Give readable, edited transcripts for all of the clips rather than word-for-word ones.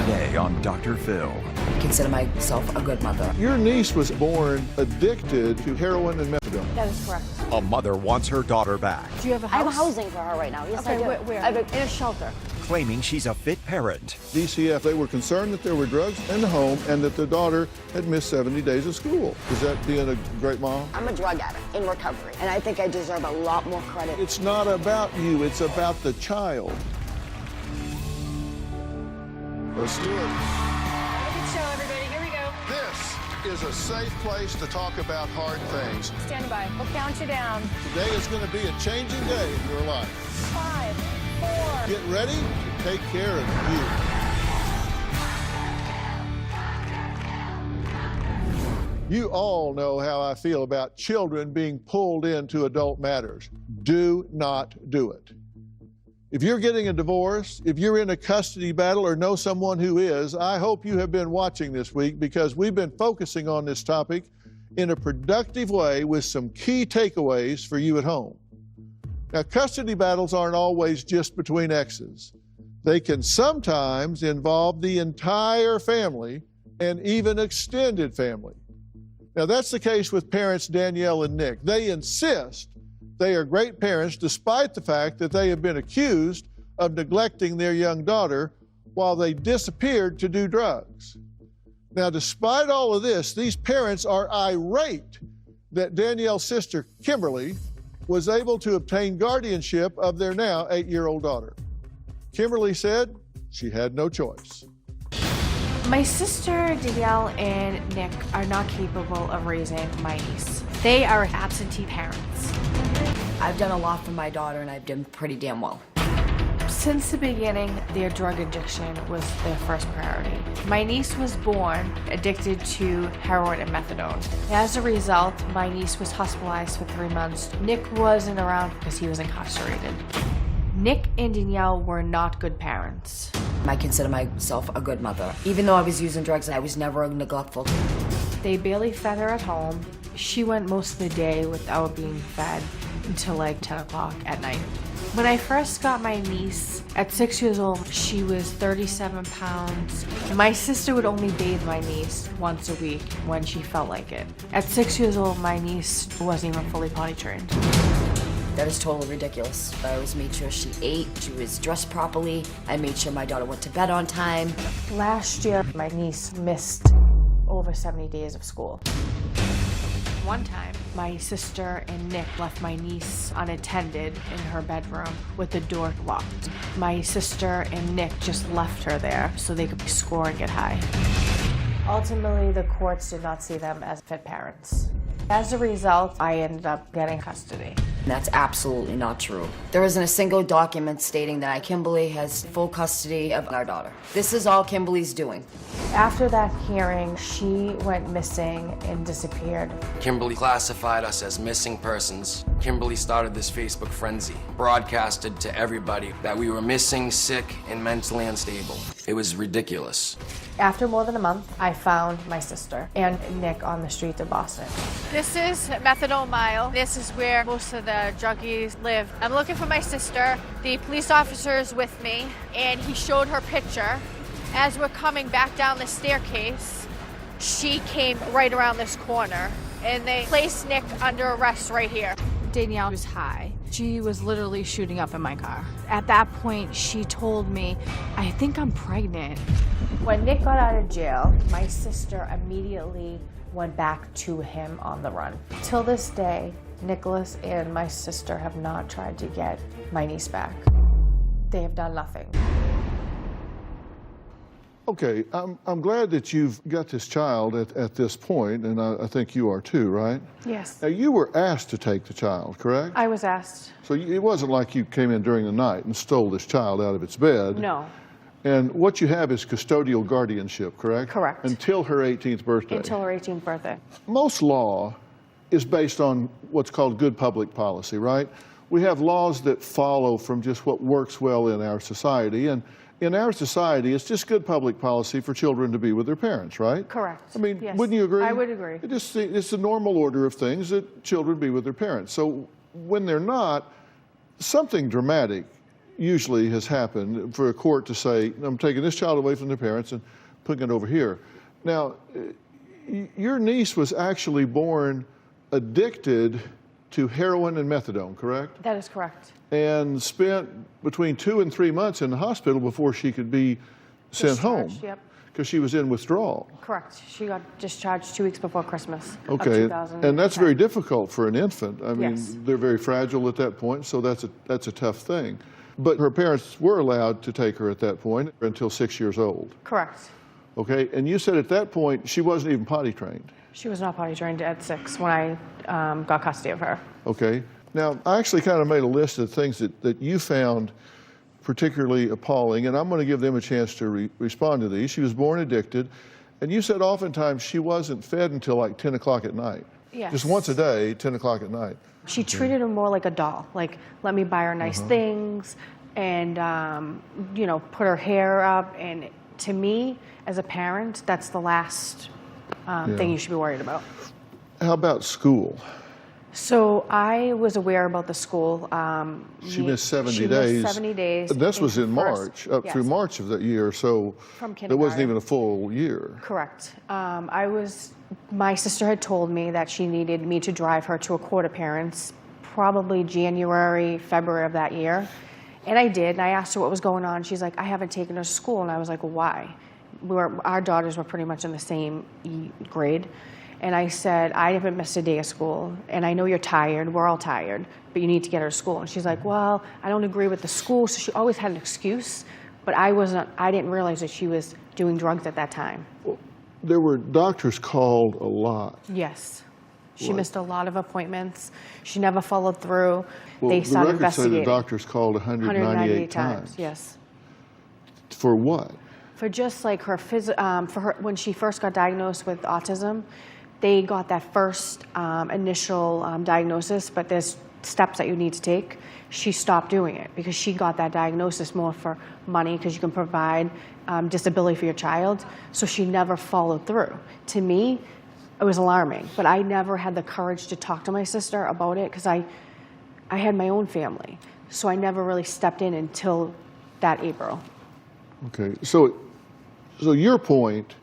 Today on Dr. Phil. I consider myself a good mother. Your niece was born addicted to heroin and methadone. That is correct. A mother wants her daughter back, Do you have a house? I have housing for her right now. Yes, Okay, I do. where? I have in a shelter. claiming she's a fit parent. DCF, they were concerned that there were drugs in the home and that the daughter had missed 70 days of school. Is that being a great mom? I'm a drug addict in recovery, and I think I deserve a lot more credit. It's not about you, it's about the child. Let's do it. Good show, everybody. Here we go. This is a safe place to talk about hard things. Stand by. We'll count you down. Today is going to be a changing day in your life. 5, 4. Get ready to take care of you. You all know how I feel about children being pulled into adult matters. Do not do it. If you're getting a divorce, if you're in a custody battle or know someone who is, I hope you have been watching this week because we've been focusing on this topic in a productive way with some key takeaways for you at home. Now, custody battles aren't always just between exes. They can sometimes involve the entire family and even extended family. Now, that's the case with parents Danielle and Nick. They insist they are great parents despite the fact that they have been accused of neglecting their young daughter while they disappeared to do drugs. Now, despite all of this, these parents are irate that Danielle's sister, Kimberly, was able to obtain guardianship of their now 8-year-old daughter. Kimberly said she had no choice. My sister, Danielle, and Nick are not capable of raising my niece. They are absentee parents. I've done a lot for my daughter, and I've done pretty damn well. Since the beginning, their drug addiction was their first priority. My niece was born addicted to heroin and methadone. As a result, my niece was hospitalized for 3 months. Nick wasn't around because he was incarcerated. Nick and Danielle were not good parents. I consider myself a good mother. Even though I was using drugs, I was never neglectful. They barely fed her at home. She went most of the day without being fed until like 10 o'clock at night. When I first got my niece, at 6 years old, she was 37 pounds. My sister would only bathe my niece once a week when she felt like it. At 6 years old, my niece wasn't even fully potty trained. That is totally ridiculous. I always made sure she ate, she was dressed properly. I made sure my daughter went to bed on time. Last year, my niece missed over 70 days of school. One time, my sister and Nick left my niece unattended in her bedroom with the door locked. My sister and Nick just left her there so they could score and get high. Ultimately, the courts did not see them as fit parents. As a result, I ended up getting custody. That's absolutely not true. There isn't a single document stating that Kimberly has full custody of our daughter. This is all Kimberly's doing. After that hearing, she went missing and disappeared. Kimberly classified us as missing persons. Kimberly started this Facebook frenzy, broadcasted to everybody that we were missing, sick, and mentally unstable. It was ridiculous. After more than a month, I found my sister and Nick on the streets of Boston. This is Methadone Mile. This is where most of the druggies live. I'm looking for my sister. The police officer is with me, and he showed her picture. As we're coming back down the staircase, she came right around this corner, and they placed Nick under arrest right here. Danielle was high. She was literally shooting up in my car. At that point, she told me, I think I'm pregnant. When Nick got out of jail, my sister immediately went back to him on the run. Till this day, Nicholas and my sister have not tried to get my niece back. They have done nothing. Okay, I'm glad that you've got this child at this point, and I think you are too, right? Yes. Now, you were asked to take the child, correct? I was asked. So it wasn't like you came in during the night and stole this child out of its bed. No. And what you have is custodial guardianship, correct? Correct. Until her 18th birthday. Until her 18th birthday. Most law is based on what's called good public policy, right? We have laws that follow from just what works well in our society, and in our society, it's just good public policy for children to be with their parents, right? Correct. I mean, yes. Wouldn't you agree? I would agree. It's the normal order of things that children be with their parents. So when they're not, something dramatic usually has happened for a court to say, I'm taking this child away from their parents and putting it over here. Now, your niece was actually born addicted to heroin and methadone, correct? That is correct. And spent between 2 and 3 months in the hospital before she could be sent home. Yep. Because she was in withdrawal. Correct. She got discharged 2 weeks before Christmas of Okay, 2010. and that's very difficult for an infant. I mean, Yes. they're very fragile at that point, so that's a tough thing. But her parents were allowed to take her at that point until 6 years old. Correct. Okay, and you said at that point she wasn't even potty trained. She was not potty trained at 6 when I got custody of her. Okay, now I actually kind of made a list of things that you found particularly appalling, and I'm going to give them a chance to respond to these. She was born addicted, and you said oftentimes she wasn't fed until like 10 o'clock at night. Yes. Just once a day, 10 o'clock at night. She treated her more like a doll, like let me buy her nice things and, you know, put her hair up. And to me, as a parent, that's the last thing you should be worried about. How about school? So I was aware about the school. She missed 70 she days. Missed 70 days. This was in first- March, up yes. through March of that year, so From it wasn't kindergarten. even a full year. Correct. My sister had told me that she needed me to drive her to a court appearance, probably January, February of that year. And I did, and I asked her what was going on. She's like, I haven't taken her to school. And I was like, well, why? Our daughters were pretty much in the same grade. And I said, I haven't missed a day of school, and I know you're tired, we're all tired, but you need to get her to school. And she's like, well, I don't agree with the school. So she always had an excuse, but I didn't realize that she was doing drugs at that time. There were doctors called a lot. Yes. She What? missed a lot of appointments. She never followed through. Well, They the started records say the investigating. doctors called 198 times. Yes. For what? For just like her, for her, when she first got diagnosed with autism, they got that first initial diagnosis, but there's steps that you need to take. She stopped doing it because she got that diagnosis more for money, because you can provide disability for your child. So she never followed through. To me, it was alarming, but I never had the courage to talk to my sister about it because I had my own family. So I never really stepped in until that April. Okay, so your point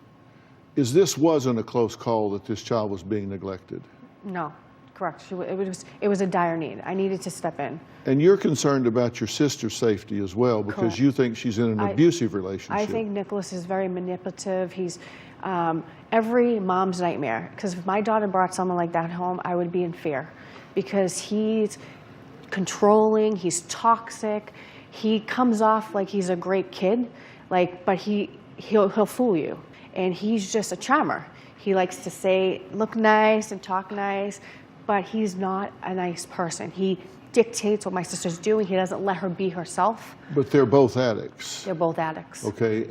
is this wasn't a close call that this child was being neglected. No, correct. It was a dire need. I needed to step in. And you're concerned about your sister's safety as well because Correct. you think she's in an abusive relationship. I think Nicholas is very manipulative. He's every mom's nightmare. Because if my daughter brought someone like that home, I would be in fear. Because he's controlling, he's toxic. He comes off like he's a great kid, but he'll fool you. And he's just a charmer. He likes to say, look nice and talk nice, but he's not a nice person. He dictates what my sister's doing. He doesn't let her be herself. But they're both addicts. They're both addicts. Okay,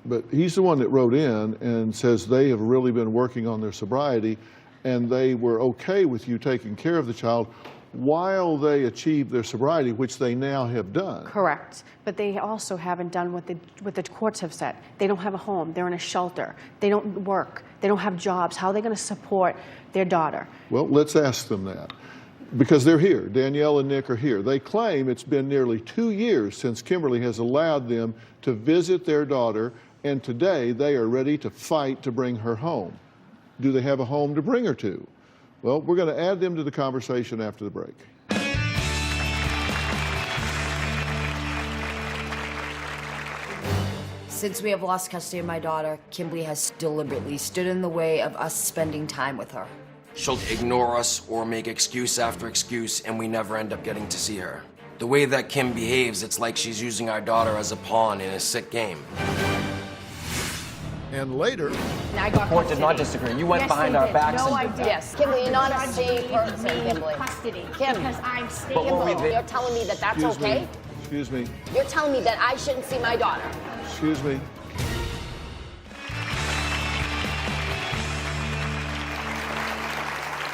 but he's the one that wrote in and says they have really been working on their sobriety and they were okay with you taking care of the child while they achieved their sobriety, which they now have done. Correct. But they also haven't done what the courts have said. They don't have a home. They're in a shelter. They don't work. They don't have jobs. How are they going to support their daughter? Well, let's ask them that. Because they're here. Danielle and Nick are here. They claim it's been nearly 2 years since Kimberly has allowed them to visit their daughter, and today they are ready to fight to bring her home. Do they have a home to bring her to? Well, we're going to add them to the conversation after the break. Since we have lost custody of my daughter, Kimberly has deliberately stood in the way of us spending time with her. She'll ignore us or make excuse after excuse, and we never end up getting to see her. The way that Kim behaves, it's like she's using our daughter as a pawn in a sick game. And later, I got Court did not disagree. You went behind our backs No, I and did. Yes, Kimberly, you're not a Judge safe gave person, me Kimberly. custody Kim. because I'm staying But what we home. did- You're telling me that that's okay? Excuse me. You're telling me that I shouldn't see my daughter? Excuse me.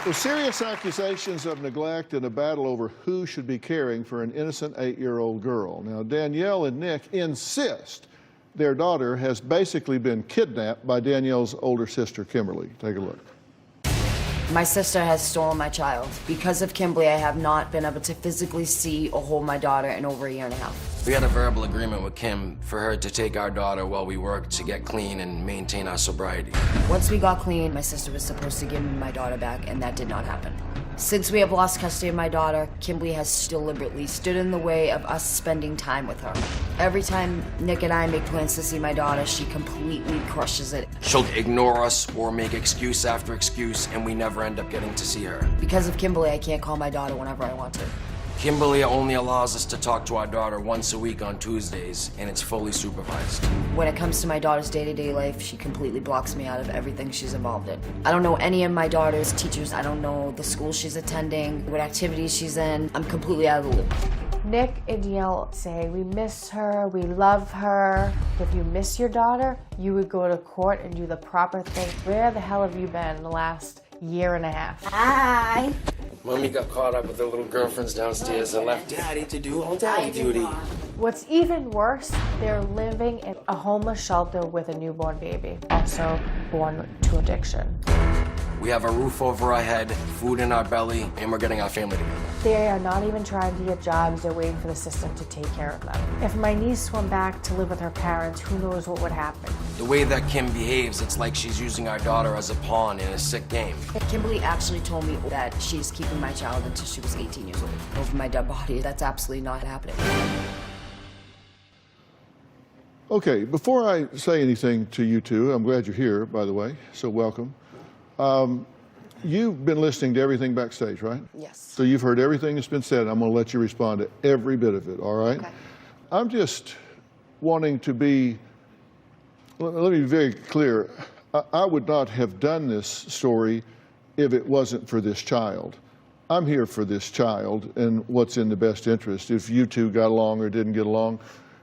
With serious accusations of neglect and a battle over who should be caring for an innocent 8-year-old girl. Now, Danielle and Nick insist their daughter has basically been kidnapped by Danielle's older sister, Kimberly. Take a look. My sister has stolen my child. Because of Kimberly, I have not been able to physically see or hold my daughter in over a year and a half. We had a verbal agreement with Kim for her to take our daughter while we worked to get clean and maintain our sobriety. Once we got clean, my sister was supposed to give me my daughter back, and that did not happen. Since we have lost custody of my daughter, Kimberly has deliberately stood in the way of us spending time with her. Every time Nick and I make plans to see my daughter, she completely crushes it. She'll ignore us or make excuse after excuse, and we never end up getting to see her. Because of Kimberly, I can't call my daughter whenever I want to. Kimberly only allows us to talk to our daughter once a week on Tuesdays, and it's fully supervised. When it comes to my daughter's day-to-day life, she completely blocks me out of everything she's involved in. I don't know any of my daughter's teachers. I don't know the school she's attending, what activities she's in. I'm completely out of the loop. Nick and Yale say, we miss her, we love her. If you miss your daughter, you would go to court and do the proper thing. Where the hell have you been the last year and a half? Hi. Mommy got caught up with her little girlfriends downstairs and left Daddy to do all daddy duty. What's even worse, they're living in a homeless shelter with a newborn baby, also born to addiction. We have a roof over our head, food in our belly, and we're getting our family together. They are not even trying to get jobs, they're waiting for the system to take care of them. If my niece went back to live with her parents, who knows what would happen. The way that Kim behaves, it's like she's using our daughter as a pawn in a sick game. Kimberly actually told me that she's keeping my child until she was 18 years old. Over my dead body, that's absolutely not happening. Okay, before I say anything to you two, I'm glad you're here, by the way, so welcome. You've been listening to everything backstage, right? Yes. So you've heard everything that's been said. I'm going to let you respond to every bit of it, all right? Okay. I'm just wanting to be, let me be very clear. I would not have done this story if it wasn't for this child. I'm here for this child and what's in the best interest. If you two got along or didn't get along,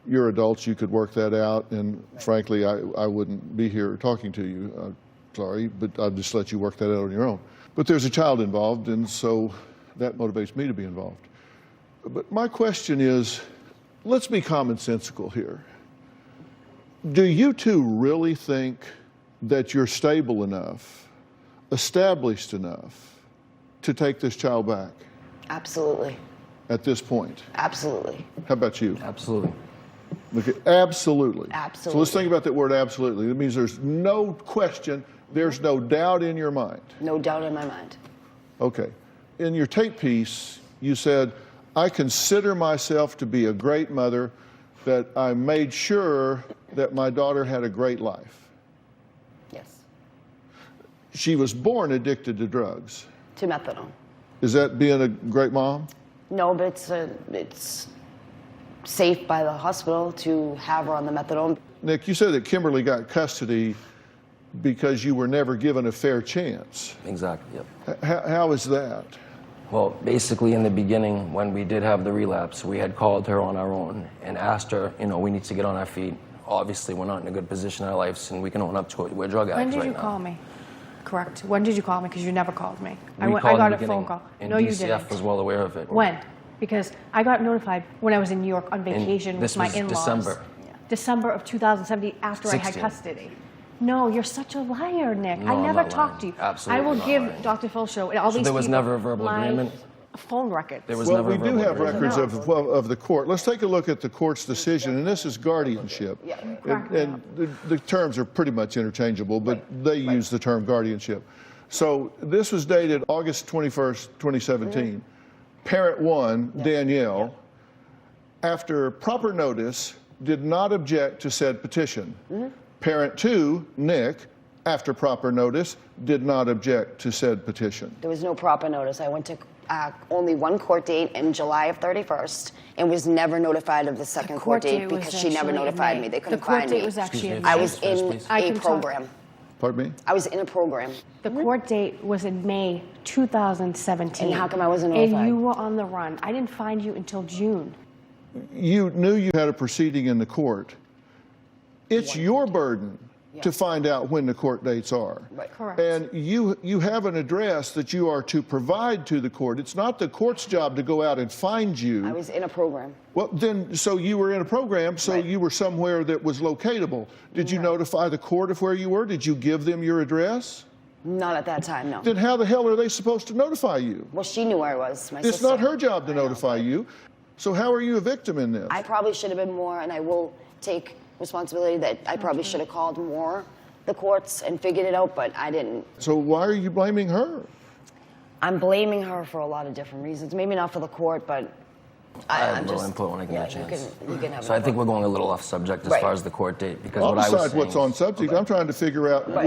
you're adults, you could work that out, and frankly, I wouldn't be here talking to you. Sorry, but I'll just let you work that out on your own. But there's a child involved, and so that motivates me to be involved. But my question is, let's be commonsensical here. Do you two really think that you're stable enough, established enough, to take this child back Absolutely. at this point? Absolutely. How about you? Absolutely. Okay, absolutely. Absolutely. So let's think about that word absolutely. That means there's no question, there's no doubt in your mind. No doubt in my mind. Okay. In your tape piece, you said, I consider myself to be a great mother, that I made sure that my daughter had a great life. Yes. She was born addicted to drugs. To methadone. Is that being a great mom? No, but it's safe by the hospital to have her on the methadone. Nick, you said that Kimberly got custody because you were never given a fair chance. Exactly, yep. How is that? Well, basically in the beginning, when we did have the relapse, we had called her on our own and asked her, you know, we need to get on our feet. Obviously, we're not in a good position in our lives, and we can own up to it. We're drug addicts right now. When did you call me? Correct. When did you call me? Because you never called me. I We called got in a the phone beginning, call. and No, you DCF didn't. was well aware of it. When? Because I got notified when I was in New York on vacation this with my was in-laws. December. December of 2017, after I had 16. custody. No, you're such a liar, Nick. No, I I'm never not talked lying. to you. Absolutely I will not give lying. Dr. Phil show and all So these there was people never a verbal my agreement? phone records. There was Well, never we a do verbal have agreement. records of the court. Let's take a look at the court's decision, and this is guardianship. And the terms are pretty much interchangeable, but they use the term guardianship. So this was dated August 21st, 2017. Parent 1, Danielle, after proper notice, did not object to said petition. Parent 2, Nick, after proper notice, did not object to said petition. There was no proper notice. I went to only one court date in July of 31st and was never notified of the second court date because she never notified me. They couldn't find me. The court date was actually in I May. was in a program. Pardon me? I was in a program. The court date was in May 2017. And how come I wasn't notified? And you were on the run. I didn't find you until June. You knew you had a proceeding in the court. It's your burden to find out when the court dates are. Right. Correct. And you have an address that you are to provide to the court. It's not the court's job to go out and find you. I was in a program. Well, then, so you were in a program, so Right. you were somewhere that was locatable. Did you notify the court of where you were? Did you give them your address? Not at that time, no. Then how the hell are they supposed to notify you? Well, she knew where I was, my It's sister. not her job to notify you. So how are you a victim in this? I probably should have been more, and I will take responsibility that I probably should have called more the courts and figured it out, but I didn't. So why are you blaming her? I'm blaming her for a lot of different reasons. Maybe not for the court, but I have I'm a little just, input when I get yeah, a chance. You can have So I think input. we're going a little off subject as Right. far as the court date, because Well, what I was besides saying what's on subject, I'm trying to figure out Right.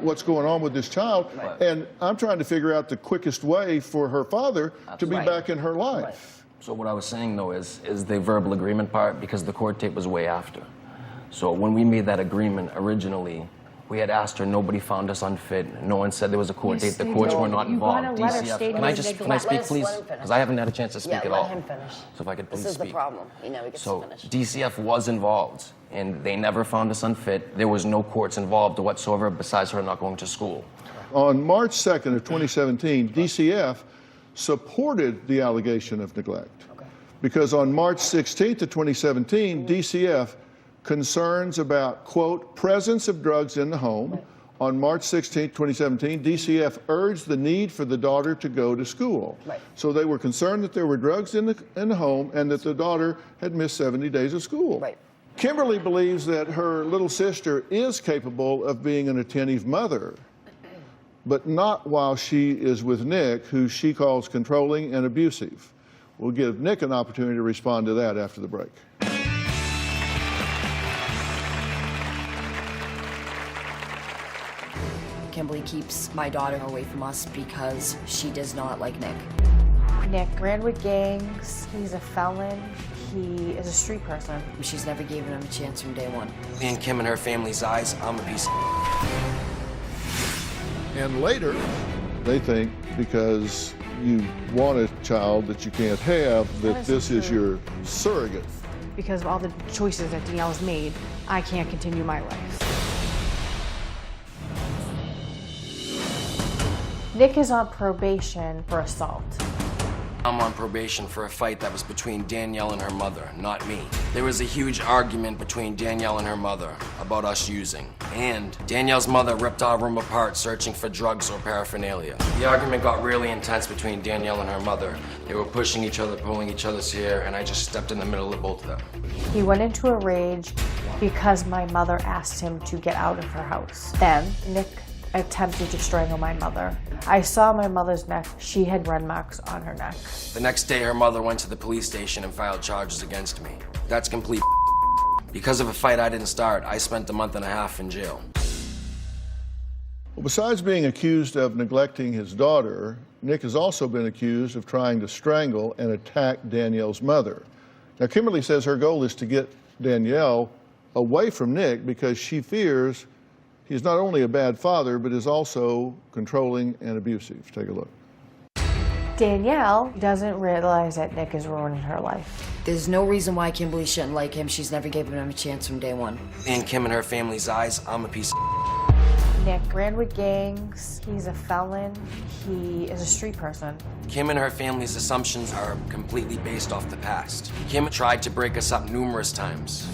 what's going on with this child, Right. and I'm trying to figure out the quickest way for her father to be Right. back in her life. So what I was saying though is the verbal agreement part, because the court tape was way after. So when we made that agreement originally, we had asked her, nobody found us unfit, no one said there was a court date, the courts were not You got involved. a letter DCF, stating can I that just, they can I got- speak Let please? him finish. Because I haven't had a chance to speak Yeah, at let all. him finish. So if I could please This is speak. the problem. He never gets So to finish. DCF was involved, and they never found us unfit. There was no courts involved whatsoever besides her not going to school. On March 2nd of 2017, DCF supported the allegation of neglect. Because on March 16th of 2017, DCF concerns about, quote, presence of drugs in the home. On March 16th, 2017, DCF urged the need for the daughter to go to school. Right. So they were concerned that there were drugs in the home and that the daughter had missed 70 days of school. Right. Kimberly believes that her little sister is capable of being an attentive mother, but not while she is with Nick, who she calls controlling and abusive. We'll give Nick an opportunity to respond to that after the break. Kimberly keeps my daughter away from us because she does not like Nick. Nick ran with gangs. He's a felon. He is a street person. She's never given him a chance from day one. Me and Kim and her family's eyes, I'm a piece of... And later, they think because you want a child that you can't have, that That this isn't is true. your surrogate. Because of all the choices that Danielle's made, I can't continue my life. Nick is on probation for assault. I'm on probation for a fight that was between Danielle and her mother, not me. There was a huge argument between Danielle and her mother about us using. And Danielle's mother ripped our room apart searching for drugs or paraphernalia. The argument got really intense between Danielle and her mother. They were pushing each other, pulling each other's hair, and I just stepped in the middle of both of them. He went into a rage because my mother asked him to get out of her house. Then Nick attempted to strangle my mother. I saw my mother's neck. She had red marks on her neck. The next day, her mother went to the police station and filed charges against me. That's complete. Because of a fight I didn't start, I spent a month and a half in jail. Well, besides being accused of neglecting his daughter, Nick has also been accused of trying to strangle and attack Danielle's mother. Now, Kimberly says her goal is to get Danielle away from Nick because she fears he's not only a bad father, but is also controlling and abusive. Take a look. Danielle doesn't realize that Nick is ruining her life. There's no reason why Kimberly shouldn't like him. She's never given him a chance from day one. Me and Kim and her family's eyes, I'm a piece of... Nick ran with gangs. He's a felon. He is a street person. Kim and her family's assumptions are completely based off the past. Kim tried to break us up numerous times.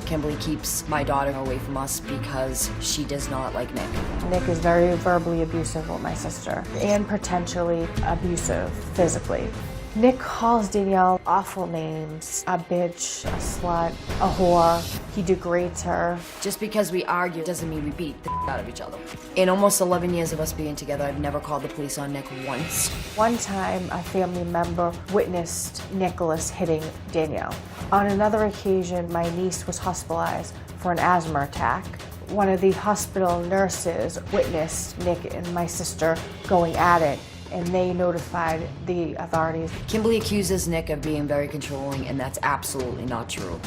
Kimberly keeps my daughter away from us because she does not like Nick. Nick is very verbally abusive with my sister and potentially abusive physically. Nick calls Danielle awful names, a bitch, a slut, a whore. He degrades her. Just because we argue doesn't mean we beat the out of each other. In almost 11 years of us being together, I've never called the police on Nick once. One time, a family member witnessed Nicholas hitting Danielle. On another occasion, my niece was hospitalized for an asthma attack. One of the hospital nurses witnessed Nick and my sister going at it, and they notified the authorities. Kimberly accuses Nick of being very controlling, and that's absolutely not true.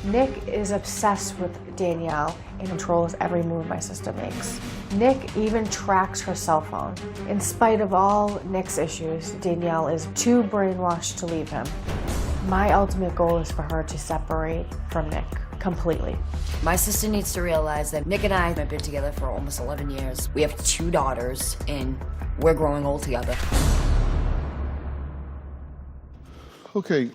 Nick is obsessed with Danielle and controls every move my sister makes. Nick even tracks her cell phone. In spite of all Nick's issues, Danielle is too brainwashed to leave him. My ultimate goal is for her to separate from Nick completely. My sister needs to realize that Nick and I have been together for almost 11 years. We have 2 daughters, and we're growing old together. Okay,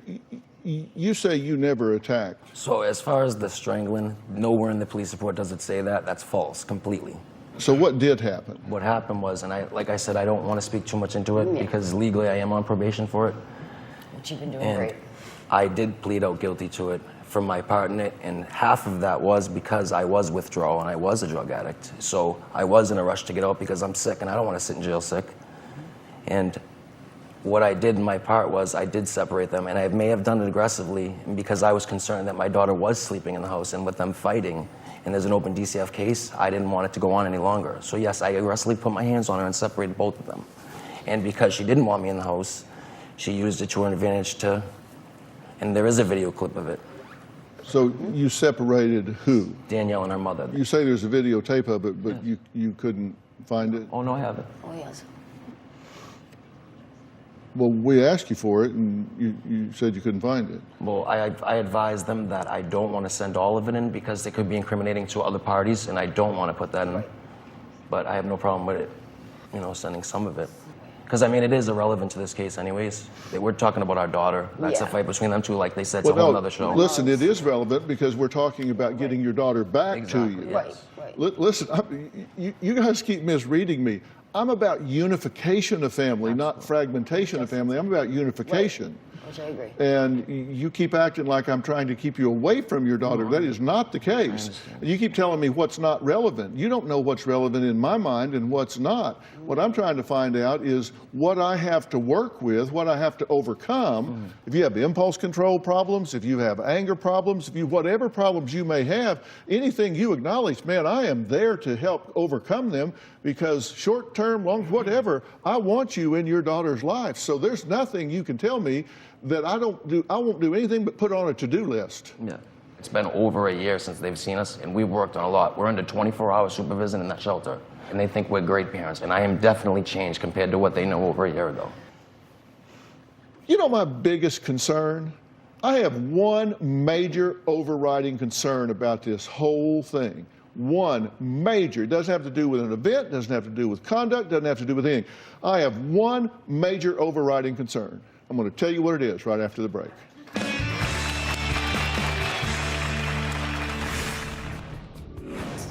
you say you never attacked. So as far as the strangling, nowhere in the police report does it say that. That's false, completely. So what did happen? What happened was, and like I said, I don't want to speak too much into it because legally I am on probation for it. But you've been doing And great. I did plead out guilty to it from my part in it, and half of that was because I was withdrawal and I was a drug addict. So I was in a rush to get out because I'm sick and I don't want to sit in jail sick. And what I did in my part was I did separate them, and I may have done it aggressively because I was concerned that my daughter was sleeping in the house, and with them fighting, and there's an open DCF case, I didn't want it to go on any longer. So yes, I aggressively put my hands on her and separated both of them. And because she didn't want me in the house, she used it to her advantage to, and there is a video clip of it. So you separated who? Danielle and her mother. You say there's a videotape of it, but you couldn't find it? Oh no, I have it. Oh, yes. Well, we asked you for it, and you said you couldn't find it. Well, I advised them that I don't want to send all of it in because it could be incriminating to other parties, and I don't want to put that in. But I have no problem with it, sending some of it. Because, I mean, it is irrelevant to this case anyways. We're talking about our daughter. That's a fight between them two. Like they said, it's a whole other show. Listen, it is relevant because we're talking about getting your daughter back to you. Yes. Right. Listen, you guys keep misreading me. I'm about unification of family, not fragmentation of family. I'm about unification. Which I agree. And you keep acting like I'm trying to keep you away from your daughter. That is not the case. You keep telling me what's not relevant. You don't know what's relevant in my mind and what's not. What I'm trying to find out is what I have to work with, what I have to overcome. If you have impulse control problems, if you have anger problems, if you whatever problems you may have, anything you acknowledge, man, I am there to help overcome them because short term, long, whatever, I want you in your daughter's life. So there's nothing you can tell me that I won't do anything but put on a to-do list. Yeah. It's been over a year since they've seen us, and we've worked on a lot. We're under 24-hour supervision in that shelter, and they think we're great parents, and I am definitely changed compared to what they know over a year ago. You know my biggest concern? I have one major overriding concern about this whole thing. One major. It doesn't have to do with an event, doesn't have to do with conduct, doesn't have to do with anything. I have one major overriding concern. I'm going to tell you what it is right after the break.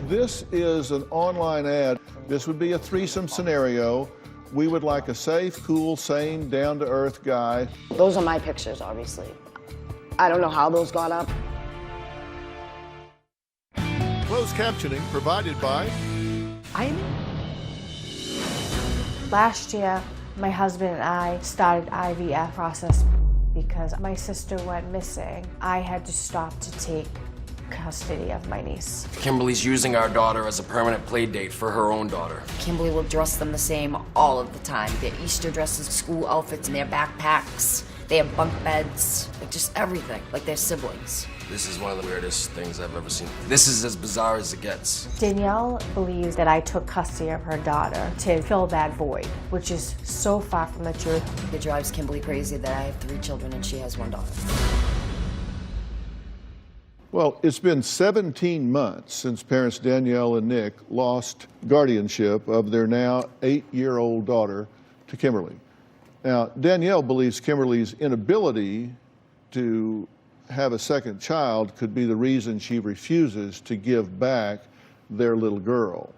This is an online ad. This would be a threesome scenario. We would like a safe, cool, sane, down-to-earth guy. Those are my pictures, obviously. I don't know how those got up. Closed captioning provided by... Last year, my husband and I started IVF process because my sister went missing. I had to stop to take custody of my niece. Kimberly's using our daughter as a permanent play date for her own daughter. Kimberly will dress them the same all of the time. Their Easter dresses, school outfits, and their backpacks. They have bunk beds, like just everything, like they're siblings. This is one of the weirdest things I've ever seen. This is as bizarre as it gets. Danielle believes that I took custody of her daughter to fill that void, which is so far from the truth. It drives Kimberly crazy that I have 3 children and she has 1 daughter. Well, it's been 17 months since parents Danielle and Nick lost guardianship of their now 8-year-old daughter to Kimberly. Now, Danielle believes Kimberly's inability to have a second child could be the reason she refuses to give back their little girl.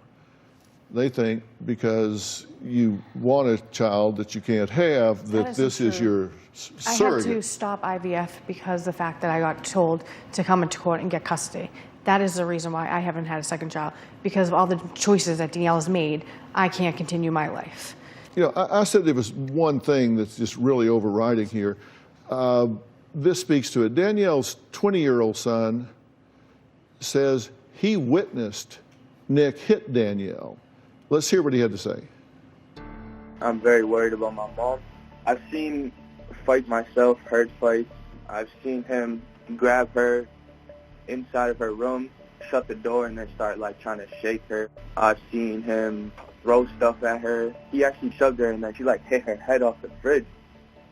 They think because you want a child that you can't have, that this is your surrogate. I had to stop IVF because the fact that I got told to come into court and get custody. That is the reason why I haven't had a second child. Because of all the choices that Danielle has made, I can't continue my life. You know, I said there was one thing that's just really overriding here. This speaks to it. Danielle's 20-year-old son says he witnessed Nick hit Danielle. Let's hear what he had to say. I'm very worried about my mom. I've seen fight myself, hurt fights. I've seen him grab her inside of her room, shut the door, and then start like trying to shake her. I've seen him throw stuff at her. He actually shoved her and then she like hit her head off the fridge.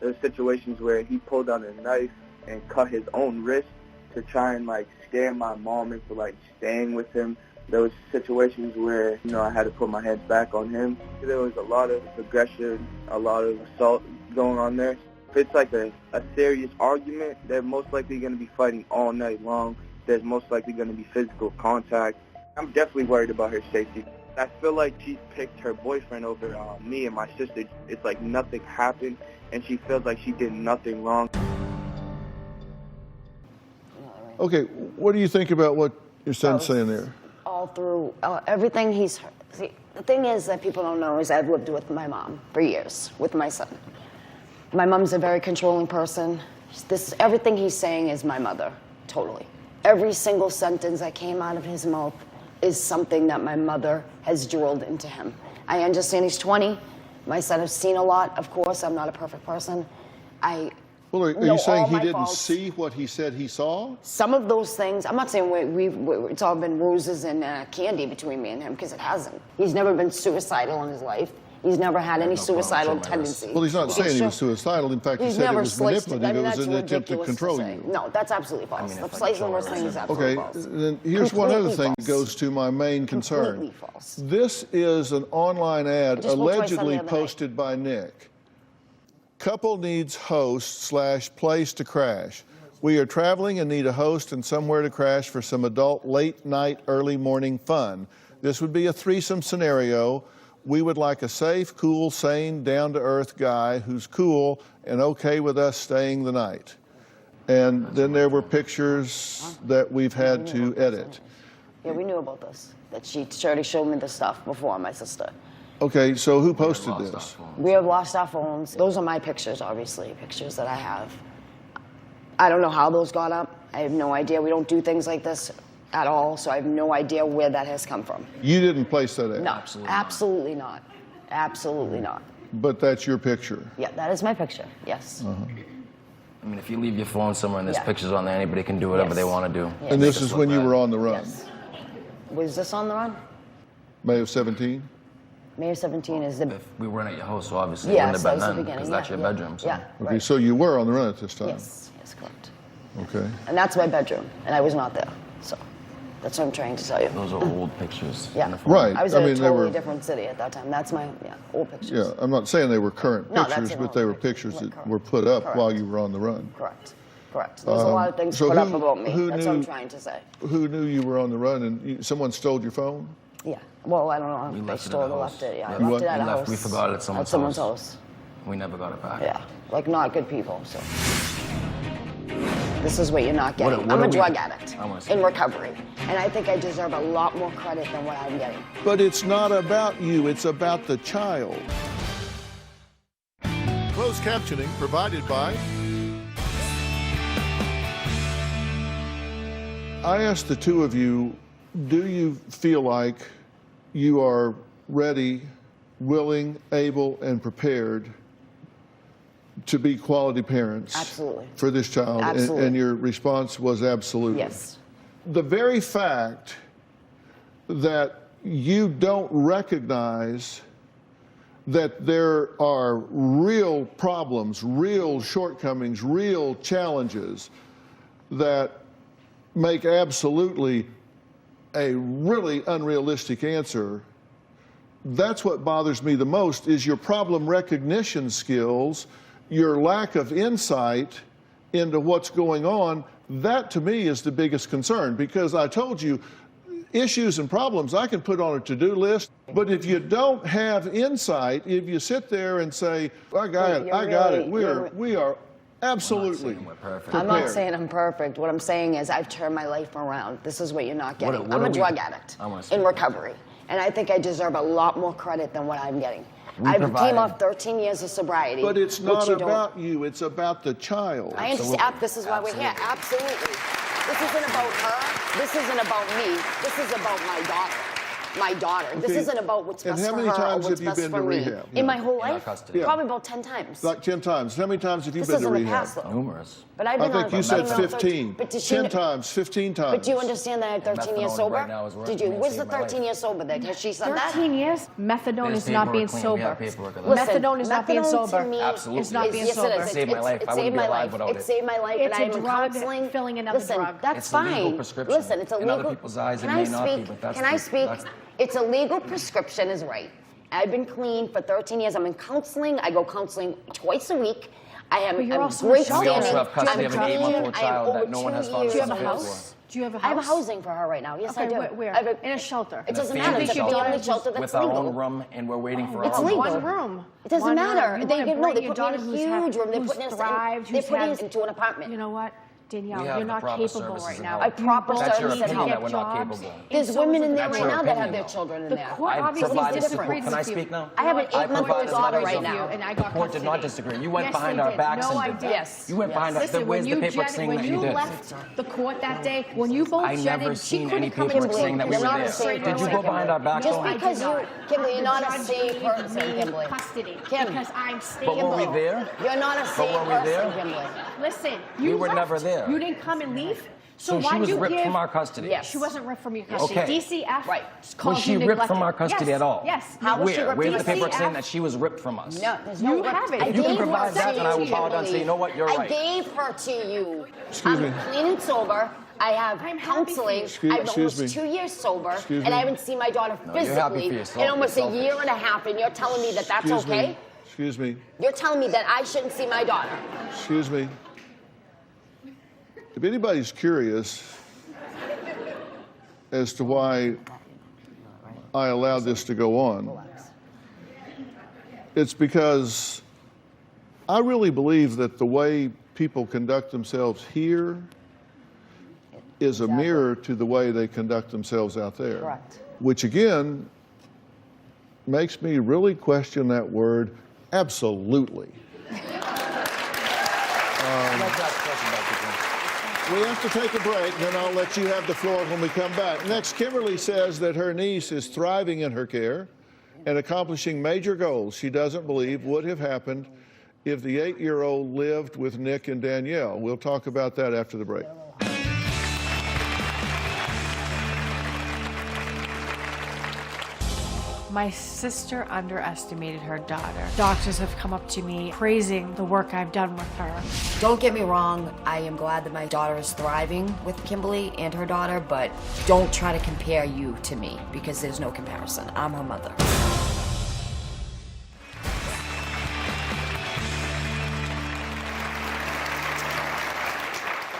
There were situations where he pulled out a knife and cut his own wrist to try and like scare my mom into like staying with him. There was situations where, I had to put my hands back on him. There was a lot of aggression, a lot of assault going on there. If it's like a serious argument, they're most likely going to be fighting all night long. There's most likely going to be physical contact. I'm definitely worried about her safety. I feel like she picked her boyfriend over me and my sister. It's like nothing happened, and she feels like she did nothing wrong. Okay, what do you think about what your son's saying there? All through everything he's heard. See, the thing is that people don't know is I've lived with my mom for years, with my son. My mom's a very controlling person. Everything he's saying is my mother, totally. Every single sentence that came out of his mouth is something that my mother has drilled into him. I understand he's 20. My son has seen a lot, of course. I'm not a perfect person. Well, are you saying he didn't see what he said he saw? Some of those things, I'm not saying it's all been roses and candy between me and him, because it hasn't. He's never been suicidal in his life. He's never had any suicidal tendencies. Well, he's not saying he was suicidal. In fact, he said it was manipulative. It was an attempt to control you. No, that's absolutely false. The slightly worse thing is absolutely false. Okay, then here's one other thing that goes to my main concern. Completely false. This is an online ad allegedly posted by Nick. Couple needs host / place to crash. We are traveling and need a host and somewhere to crash for some adult late night, early morning fun. This would be a threesome scenario. We would like a safe, cool, sane, down-to-earth guy who's cool and okay with us staying the night. And then there were pictures that we've had to edit. Yeah, we knew about this. That she already showed me the stuff before, my sister. Okay, so who posted this? We have lost our phones. Those are my pictures, obviously, pictures that I have. I don't know how those got up. I have no idea. We don't do things like this at all, so I have no idea where that has come from. You didn't place that ad? No, absolutely not. Absolutely not. But that's your picture? Yeah, that is my picture, yes. I mean, if you leave your phone somewhere and there's pictures on there, anybody can do whatever they want to do. Yes. And this is when you were on the run? Yes. Was this on the run? May of 17? May of 17 is the... If we weren't at your house, so obviously it wouldn't have been then, because that's your bedroom. So. Yeah, Okay, right. so you were on the run at this time? Yes, correct. Okay. And that's my bedroom, and I was not there, so that's what I'm trying to tell you. Those are old pictures. Yeah. Right. I was in a totally different city at that time. That's my, old pictures. Yeah, I'm not saying they were current No, that's pictures, an but old they were picture. pictures that Correct. were put up Correct. while you were on the run. Correct. There's a lot of things so put up who- about me. who That's what I'm knew- trying to say. Who knew you were on the run and someone stole your phone? Yeah. Well, I don't know if they left it at stole the or house. left it. Yeah, I You left what? it at a We left- house. we forgot it at someone's house. We never got it back. Yeah. Like, not good people, so. This is what you're not getting. What I'm are a we- drug addict I wanna see in it. recovery. And I think I deserve a lot more credit than what I'm getting. But it's not about you, it's about the child. Closed captioning provided by... I asked the two of you, do you feel like you are ready, willing, able, and prepared to be quality parents Absolutely. for this child? Absolutely. And your response was absolutely. Yes. The very fact that you don't recognize that there are real problems, real shortcomings, real challenges that make absolutely a really unrealistic answer, that's what bothers me the most, is your problem recognition skills, your lack of insight into what's going on. That to me is the biggest concern, because I told you, issues and problems I can put on a to-do list, but if you don't have insight, if you sit there and say, I got it, we are absolutely prepared. I'm not saying I'm perfect. What I'm saying is I've turned my life around. This is what you're not getting. I'm a drug addict in recovery. And I think I deserve a lot more credit than what I'm getting. I came off 13 years of sobriety. But it's not about you, it's about the child. I understand. This is why we're here. Absolutely. This isn't about her. This isn't about me. This is about my daughter. My daughter. Okay. This isn't about what's best for her or what's best for me. And how many times have you been to rehab? In my whole life? Probably about 10 times. Like 10 times. How many times have you been to rehab? Past, though. Numerous. But I've been I think you said 15. 10 times, 15 times. But do you understand that I have 13 years sober? Did you? Where's the 13 years sober that? Has she said that? 13 years? Methadone is not being sober. Methadone is not being sober. Absolutely. It's not being sober. It saved my life. I wouldn't be alive without it. It saved my life, and I am in counseling. Filling another drug. That's fine. It's a legal fine. prescription. Listen, it's a legal. In other people's eyes, it may not be, but that's Can I speak? It's a legal prescription, is right. I've been clean for 13 years. I'm in counseling. I go counseling twice a week. I am But you're I'm also great a shelter. We also standing. have custody of an I'm 8-month-old clean. I am child that over no one 2 has found years us Do you have a fit house? for. Do you have a house? I have a housing for her right now. Yes, Okay, I do. where? I have in a shelter. It doesn't a matter. family It's a shelter. family shelter that's With our legal. own room, and we're waiting for It's our legal. One room. It doesn't One matter. room. You They wanna get, no, bring they your put me in daughter a who's huge room. They're who's putting us thrived, in, they're who's putting had- us into an apartment. You know what, Danielle, We you're have the not proper capable services right and now. help. A proper That's your service and opinion help. that we're not capable. There's so women is in the there That's right your now that have opinion, their though. children in The there. court I obviously provided disagreed Can I with you. speak now? I have an No, I 8-month-old provided daughter letters right of- now. And I The got court did not custody. disagree. You went Yes, behind they our did. backs No, I and did. Yes. You went behind our. Listen, Where's when the you paperwork jetted, saying when that you you did? left the court that day, when you both I jetted, never she seen couldn't any come into paperwork the saying that we You're were not a there. safe Did you person, go behind our backs? Just though? because you, Kimberly, you're not a safe person, Kimberly. Custody. Kim. Because I'm staying. But were we Kimberly, there? You're not a safe were we there? person, Kimberly. Listen, We you were left. never there. You didn't come and leave. So why she was you ripped give, from our custody. Yes. She wasn't ripped from your custody. Okay. DCF Right. called Was she you ripped from neglected. our custody Yes. at all? Yes. How was she Where? ripped Where's from the the paperwork DCF? saying that she was ripped from us? No, there's no You rip- have it. I You can gave provide her that, to and I will you, bow down and say, Kimberly. you know what, you're I right. gave her to you. Excuse me. I'm clean and sober. I have I'm happy for counseling. you. I've Excuse almost me. 2 years sober, Excuse and I me. haven't seen my daughter you're happy physically for yourself. in almost You're a year and a half, and you're telling me that that's Excuse okay? me. Excuse me. You're telling me that I shouldn't see my daughter. Excuse me. If anybody's curious as to why I allowed this to go on, it's because I really believe that the way people conduct themselves here is a mirror to the way they conduct themselves out there. Correct. Which again makes me really question that word absolutely. We have to take a break, and then I'll let you have the floor when we come back. Next, Kimberly says that her niece is thriving in her care and accomplishing major goals she doesn't believe would have happened if the 8-year-old lived with Nick and Danielle. We'll talk about that after the break. My sister underestimated her daughter. Doctors have come up to me praising the work I've done with her. Don't get me wrong, I am glad that my daughter is thriving with Kimberly and her daughter, but don't try to compare you to me because there's no comparison. I'm her mother.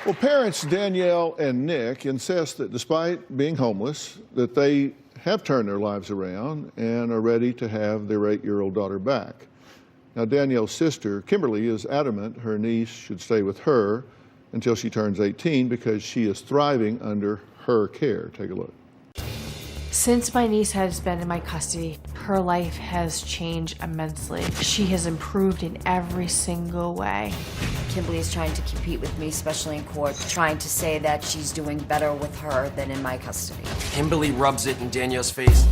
Well, parents Danielle and Nick insist that despite being homeless, that they have turned their lives around and are ready to have their 8-year-old daughter back. Now, Danielle's sister, Kimberly, is adamant her niece should stay with her until she turns 18 because she is thriving under her care. Take a look. Since my niece has been in my custody, her life has changed immensely. She has improved in every single way. Kimberly is trying to compete with me, especially in court, trying to say that she's doing better with her than in my custody. Kimberly rubs it in Danielle's face.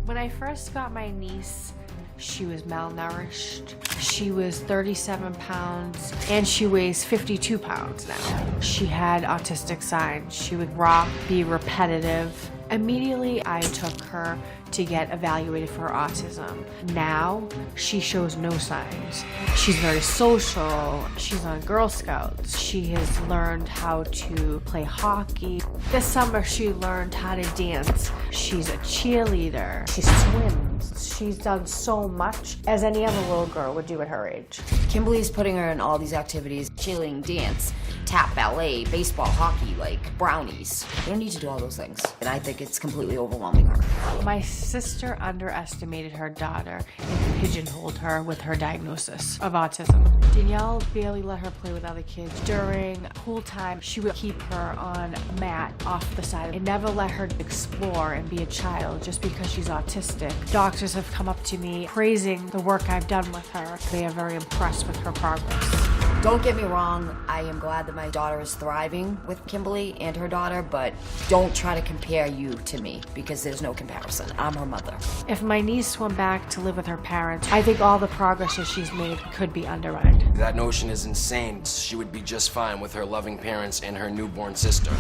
When I first got my niece, she was malnourished. She was 37 pounds and she weighs 52 pounds now. She had autistic signs. She would rock, be repetitive. Immediately, I took her to get evaluated for autism. Now, she shows no signs. She's very social. She's on Girl Scouts. She has learned how to play hockey. This summer, she learned how to dance. She's a cheerleader. She swims. She's done so much as any other little girl would do at her age. Kimberly's putting her in all these activities, cheerleading, dance, tap, ballet, baseball, hockey, like brownies. They don't need to do all those things. And I think it's completely overwhelming her. My sister underestimated her daughter and pigeonholed her with her diagnosis of autism. Danielle barely let her play with other kids. During pool time, she would keep her on a mat off the side and never let her explore and be a child just because she's autistic. Doctors have come up to me praising the work I've done with her. They are very impressed with her progress. Don't get me wrong, I am glad that my daughter is thriving with Kimberly and her daughter, but don't try to compare you to me because there's no comparison. I'm her mother. If my niece went back to live with her parents, I think all the progress that she's made could be undermined. That notion is insane. She would be just fine with her loving parents and her newborn sister.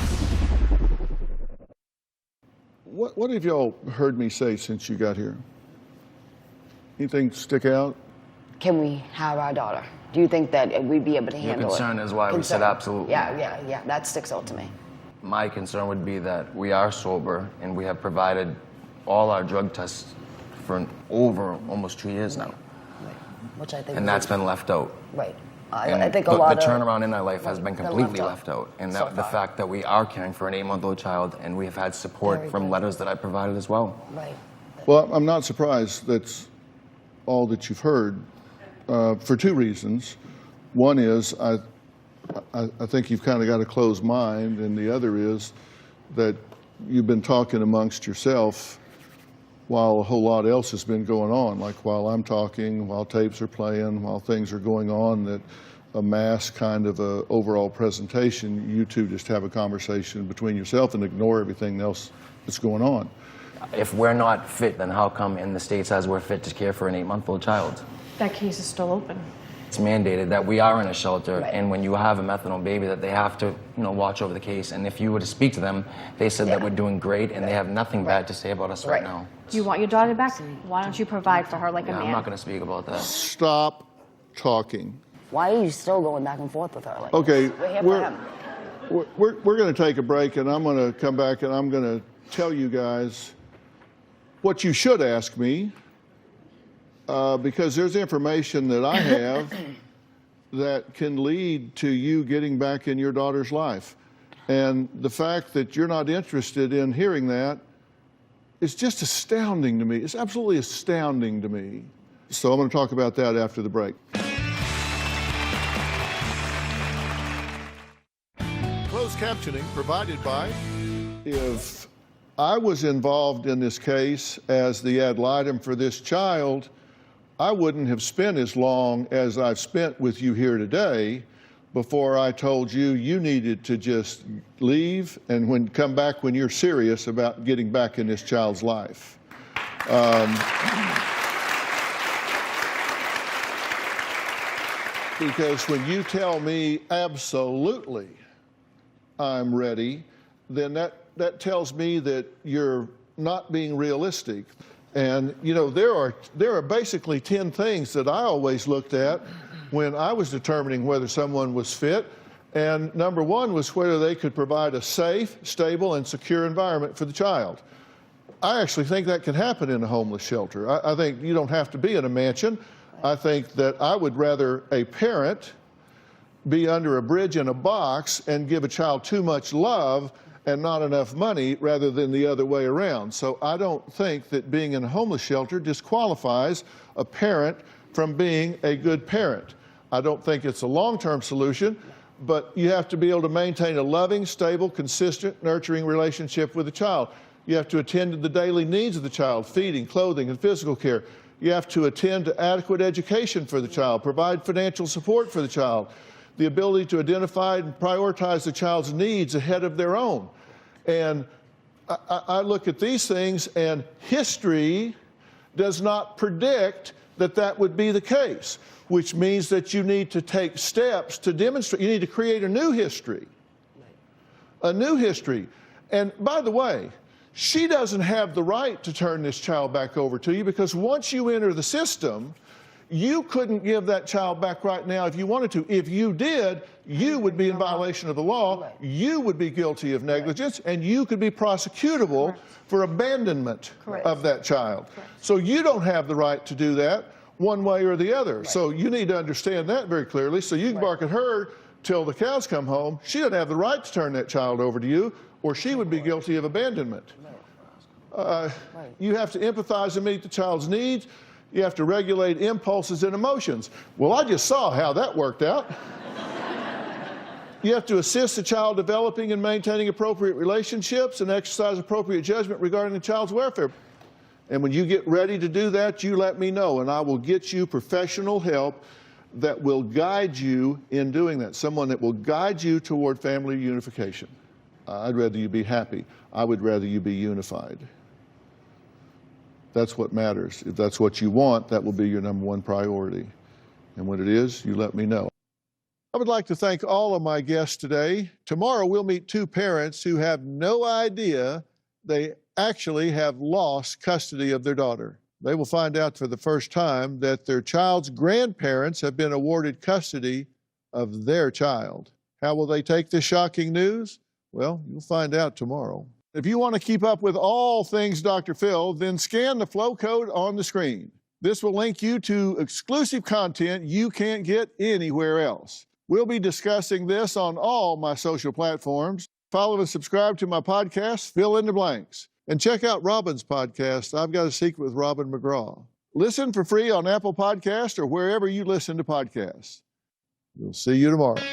What have y'all heard me say since you got here? Anything stick out? Can we have our daughter? Do you think that we'd be able to handle it? Your concern is why we said absolutely. Yeah, that sticks out to me. My concern would be that we are sober and we have provided all our drug tests for over almost 2 years now. Right. Which I think. And that's been left out. Right. I think a the lot of turnaround in our life has been completely left left out, and so that the far. fact that we are caring for an 8-month-old child, and we have had support Very from good. letters that I provided as well. Right. Well, I'm not surprised that's all that you've heard for two reasons. One is I think you've kind of got a closed mind, and the other is that you've been talking amongst yourself while a whole lot else has been going on, like while I'm talking, while tapes are playing, while things are going on, that a mass kind of a overall presentation, you two just have a conversation between yourself and ignore everything else that's going on. If we're not fit, then how come in the state says we're fit to care for an 8-month-old child? That case is still open. It's mandated that we are in a shelter, Right. and when you have a methadone baby, that they have to, watch over the case. And if you were to speak to them, they said that we're doing great, and they have nothing bad to say about us right now. Do you want your daughter back? Why don't you provide for her like a Yeah, man? I'm not going to speak about that. Stop talking. Why are you still going back and forth with her? Like Okay, this? We're here for him. we're going to take a break, and I'm going to come back and I'm going to tell you guys what you should ask me, because there's information that I have that can lead to you getting back in your daughter's life. And the fact that you're not interested in hearing that is just astounding to me. It's absolutely astounding to me. So I'm going to talk about that after the break. Closed captioning provided by. If I was involved in this case as the ad litem for this child, I wouldn't have spent as long as I've spent with you here today before I told you you needed to just leave and come back when you're serious about getting back in this child's life. Because when you tell me absolutely I'm ready, then that tells me that you're not being realistic. And there are basically 10 things that I always looked at when I was determining whether someone was fit. And number one was whether they could provide a safe, stable, and secure environment for the child. I actually think that can happen in a homeless shelter. I think you don't have to be in a mansion. I think that I would rather a parent be under a bridge in a box and give a child too much love and not enough money rather than the other way around. So I don't think that being in a homeless shelter disqualifies a parent from being a good parent. I don't think it's a long-term solution, but you have to be able to maintain a loving, stable, consistent, nurturing relationship with the child. You have to attend to the daily needs of the child, feeding, clothing, and physical care. You have to attend to adequate education for the child, provide financial support for the child, the ability to identify and prioritize the child's needs ahead of their own. And I look at these things, and history does not predict that would be the case, which means that you need to take steps to demonstrate. You need to create a new history. A new history. And by the way, she doesn't have the right to turn this child back over to you, because once you enter the system, you couldn't give that child back right now if you wanted to. If you did, you would be in violation of the law, you would be guilty of negligence, and you could be prosecutable for abandonment of that child. So you don't have the right to do that one way or the other. So you need to understand that very clearly. So you can bark at her till the cows come home. She doesn't have the right to turn that child over to you, or she would be guilty of abandonment. You have to empathize and meet the child's needs. You have to regulate impulses and emotions. Well, I just saw how that worked out. You have to assist the child developing and maintaining appropriate relationships and exercise appropriate judgment regarding the child's welfare. And when you get ready to do that, you let me know, and I will get you professional help that will guide you in doing that, someone that will guide you toward family unification. I'd rather you be happy. I would rather you be unified. That's what matters. If that's what you want, that will be your number one priority. And when it is, you let me know. I would like to thank all of my guests today. Tomorrow we'll meet two parents who have no idea they actually have lost custody of their daughter. They will find out for the first time that their child's grandparents have been awarded custody of their child. How will they take this shocking news? Well, you'll find out tomorrow. If you want to keep up with all things Dr. Phil, then scan the flow code on the screen. This will link you to exclusive content you can't get anywhere else. We'll be discussing this on all my social platforms. Follow and subscribe to my podcast, Fill in the Blanks. And check out Robin's podcast, I've Got a Secret with Robin McGraw. Listen for free on Apple Podcasts or wherever you listen to podcasts. We'll see you tomorrow.